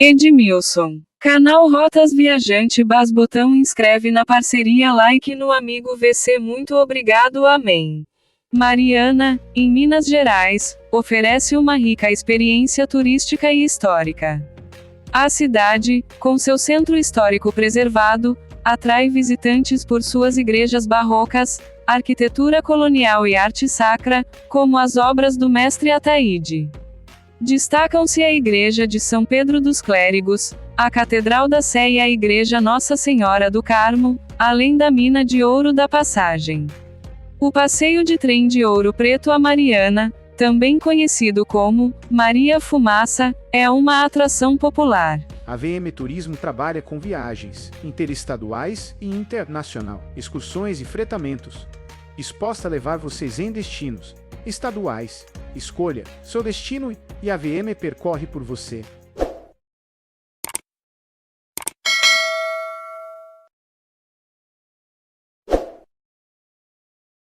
Edmilson. Canal Rotas Viajante Bas botão inscreve na parceria like no amigo VC muito obrigado amém. Mariana, em Minas Gerais, oferece uma rica experiência turística e histórica. A cidade, com seu centro histórico preservado, atrai visitantes por suas igrejas barrocas, arquitetura colonial e arte sacra, como as obras do mestre Ataíde. Destacam-se a Igreja de São Pedro dos Clérigos, a Catedral da Sé e a Igreja Nossa Senhora do Carmo, além da Mina de Ouro da Passagem. O passeio de trem de Ouro Preto a Mariana, também conhecido como Maria Fumaça, é uma atração popular. A VM Turismo trabalha com viagens interestaduais e internacional, excursões e fretamentos. Disposta a levar vocês em destinos estaduais. Escolha seu destino e a VM percorre por você.